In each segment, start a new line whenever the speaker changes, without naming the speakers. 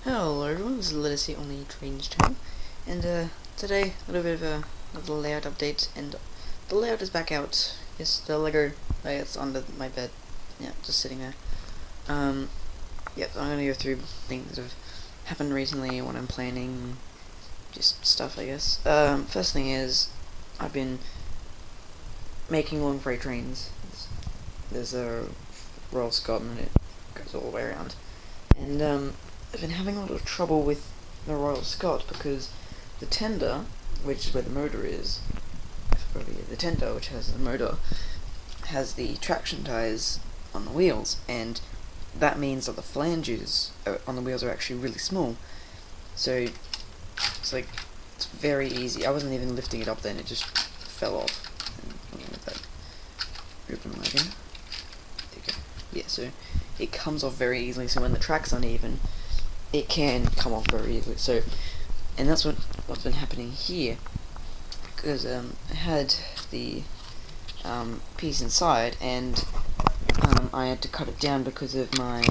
Hello everyone, this is Literacy on the Trains channel, and today a little bit of a layout update, and the layout is back out. Yes, the Lego, it's under my bed, yeah, just sitting there. Yeah, so I'm gonna go through things that have happened recently, what I'm planning, just stuff I guess. First thing is, I've been making long freight trains. There's a Royal Scot and it goes all the way around. And I've been having a lot of trouble with the Royal Scot because the tender, which is where the motor is, the tender, which has the motor, has the traction tires on the wheels, and that means that the flanges on the wheels are actually really small. So it's very easy. I wasn't even lifting it up then; it just fell off. And with that ribbon wagon. Yeah, so it comes off very easily. So when the track's uneven, it can come off very easily. So, and that's what's been happening here, because I had the piece inside, and I had to cut it down because of my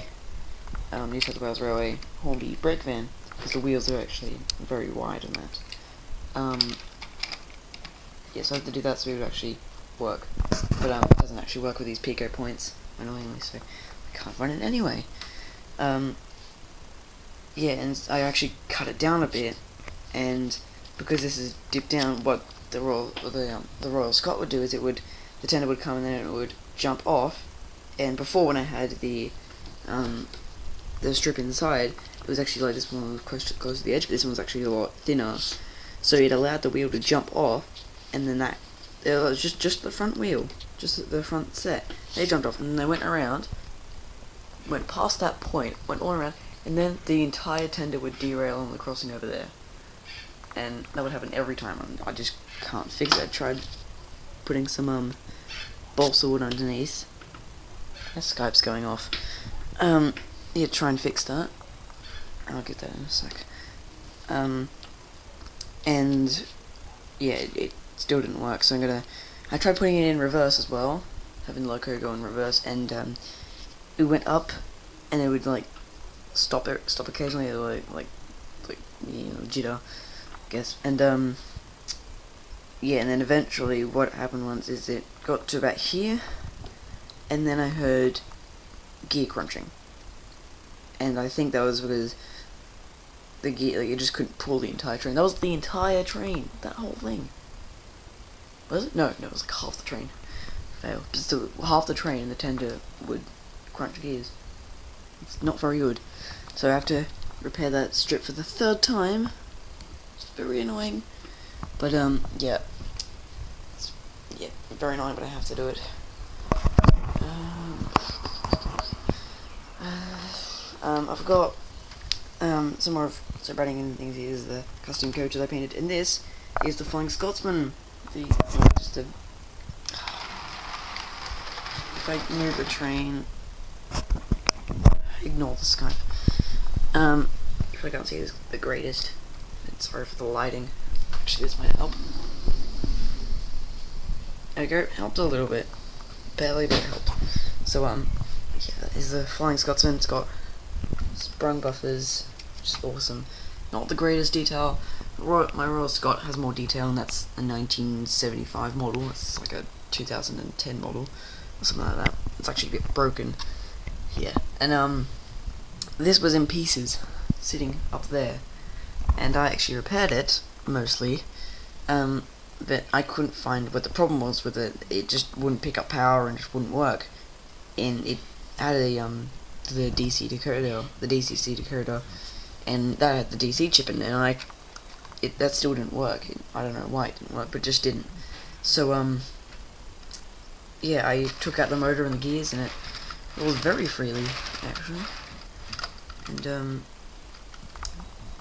New South Wales Railway Hornby brake van, because the wheels are actually very wide on that. Yeah, so I had to do that so it would actually work, but it doesn't actually work with these pico points, annoyingly, so I can't run it anyway. Yeah, and I actually cut it down a bit, and because this is dipped down, what the Royal Scot would do is the tender would come and then it would jump off, and before when I had the strip inside, it was actually like this one was close to the edge, but this one was actually a lot thinner, so it allowed the wheel to jump off, and then it was just the front wheel, just the front set. They jumped off and they went around, went past that point, went all around, and then the entire tender would derail on the crossing over there. And that would happen every time, and I just can't fix it. I tried putting some balsa wood underneath. My Skype's going off. Yeah, try and fix that. I'll get that in a sec. And yeah, it still didn't work, so I tried putting it in reverse as well, having the loco go in reverse, and it went up, and it would like stop occasionally, like jitter, I guess. And yeah, and then eventually what happened once is it got to about here, and then I heard gear crunching, and I think that was because the gear, it just couldn't pull the entire train. That was the entire train, that whole thing. Was it? No, it was like half the train. Fail. But still, half the train and the tender would crunch gears. It's not very good. So I have to repair that strip for the third time. It's very annoying. But yeah. Yeah, very annoying, but I have to do it. I've got some more of writing and things. Here's the costume coaches I painted, and this is the Flying Scotsman. If I move the train, ignore the Skype. If I can't see this the greatest, sorry for the lighting. Actually, this might help. There we go, helped a little bit. Barely, but it helped. So, yeah, that is the Flying Scotsman. It's got sprung buffers, which is awesome. Not the greatest detail. My Royal Scot has more detail, and that's a 1975 model. It's like a 2010 model, or something like that. It's actually a bit broken. Yeah, and this was in pieces, sitting up there, and I actually repaired it, mostly, but I couldn't find what the problem was with it. It just wouldn't pick up power and just wouldn't work, and it had the DC decoder, the DCC decoder, and that had the DC chip in it, and that still didn't work. I don't know why it didn't work, but it just didn't. So, yeah, I took out the motor and the gears, and it rolled very freely, actually. And,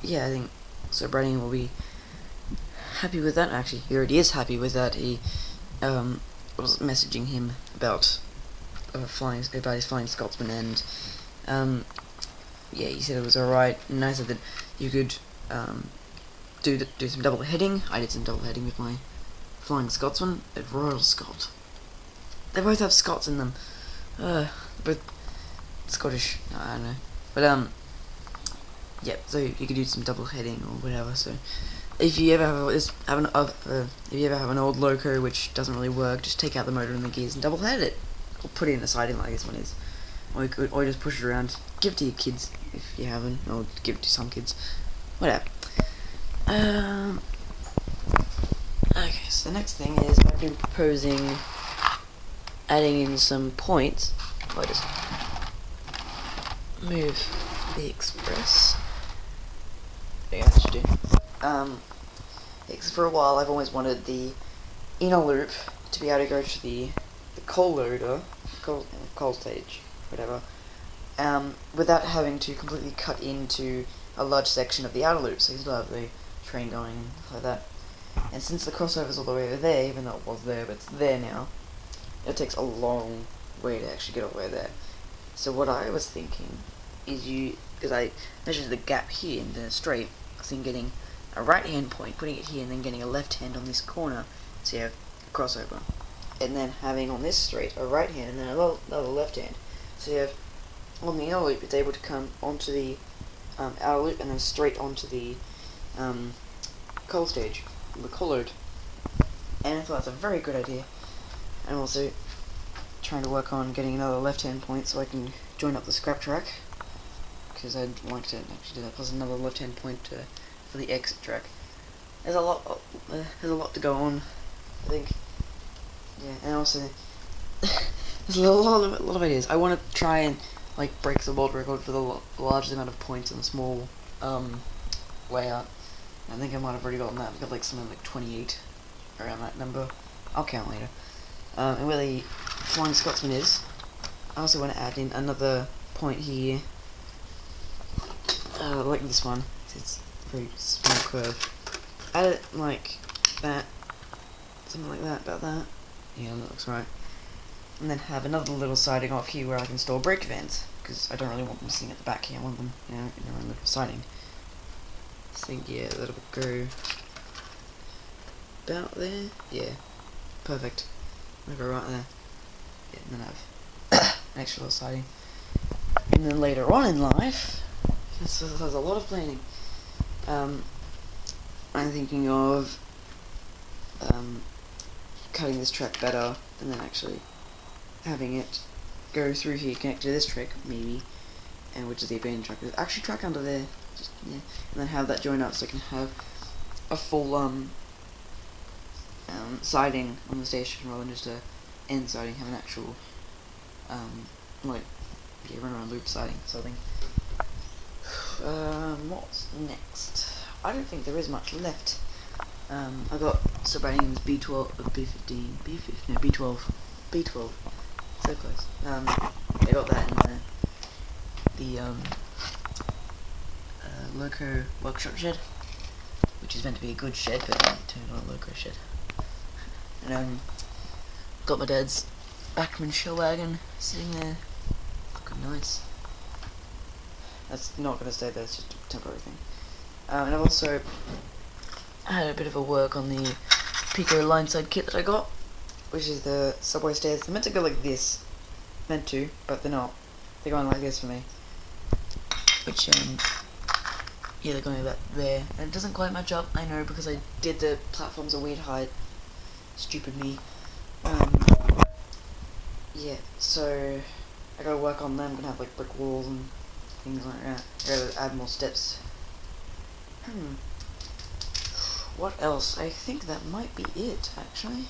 yeah, I think Sir Brandon will be happy with that. Actually, he already is happy with that. He was messaging him about his Flying Scotsman, and yeah, he said it was alright, and I said that you could do some double heading. I did some double heading with my Flying Scotsman at Royal Scot. They both have Scots in them. Both Scottish. I don't know, but Yep, so you could do some double heading or whatever. So if you ever if you ever have an old loco which doesn't really work, just take out the motor and the gears and double head it, or put it in a siding like this one is, or just push it around, give it to your kids if you haven't, or give it to some kids, whatever. Okay, so the next thing is I've been proposing adding in some points. I'll just move the express. Yeah, I should do. Because for a while I've always wanted the inner loop to be able to go to the coal loader, coal stage, whatever, without having to completely cut into a large section of the outer loop, so you still have the train going and stuff like that. And since the crossover's all the way over there, even though it was there, but it's there now, it takes a long way to actually get all the way there. So what I was thinking is because I measured the gap here in the straight, so I'm getting a right hand point, putting it here, and then getting a left hand on this corner, so you have a crossover. And then having on this straight a right hand and then another left hand. So you have, on the inner loop, it's able to come onto the outer loop and then straight onto the coal stage, the coal load. And I thought that's a very good idea. I'm also trying to work on getting another left hand point so I can join up the scrap track, because I'd like to actually do that, plus another left hand point for the exit track. There's a lot to go on, I think. Yeah, and also there's a lot of ideas. I want to try and like break the world record for the largest amount of points in a small layout. I think I might have already gotten that. I've got like something like 28 around that number. I'll count later. And where the Flying Scotsman is, I also want to add in another point here, like this one. It's a very small curve. Add it like that, something like that, about that. Yeah, that looks right. And then have another little siding off here where I can store brake vents, because I don't really want them sitting at the back here. I want them, in their own little siding. I think, yeah, that'll go about there. Yeah, perfect. I'll go right there. Yeah, and then have an extra little siding. And then later on in life, there's a lot of planning. I'm thinking of cutting this track better, and then actually having it go through here, connect to this track, maybe, and which is the abandoned track. There's actually track under there, just, yeah, and then have that join up so I can have a full siding on the station rather than just a end siding. Have an actual like, yeah, run around loop siding. So I think what's next? I don't think there is much left. I got Subbanian's B12, B15, B15, no, B12, B12, so close. I got that in the Loco workshop shed, which is meant to be a good shed, but it turned on a Loco shed. And got my dad's Bachmann show wagon sitting there, looking nice. That's not going to stay there, it's just a temporary thing. And I've also had a bit of a work on the Pico line-side kit that I got, which is the subway stairs. They're meant to go like this, meant to, but they're not. They're going like this for me, which yeah, they're going about there, and it doesn't quite match up, I know, because I did the platforms a weird height. Stupid me. Yeah, so I gotta work on them. I'm gonna have like brick walls and things like that. I gotta add more steps. What else? I think that might be it, actually.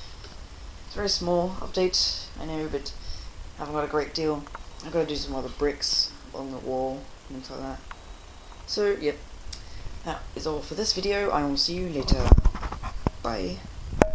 It's a very small update, I know, but I haven't got a great deal. I've got to do some other bricks along the wall, and things like that. So, yep. That is all for this video. I will see you later. Bye.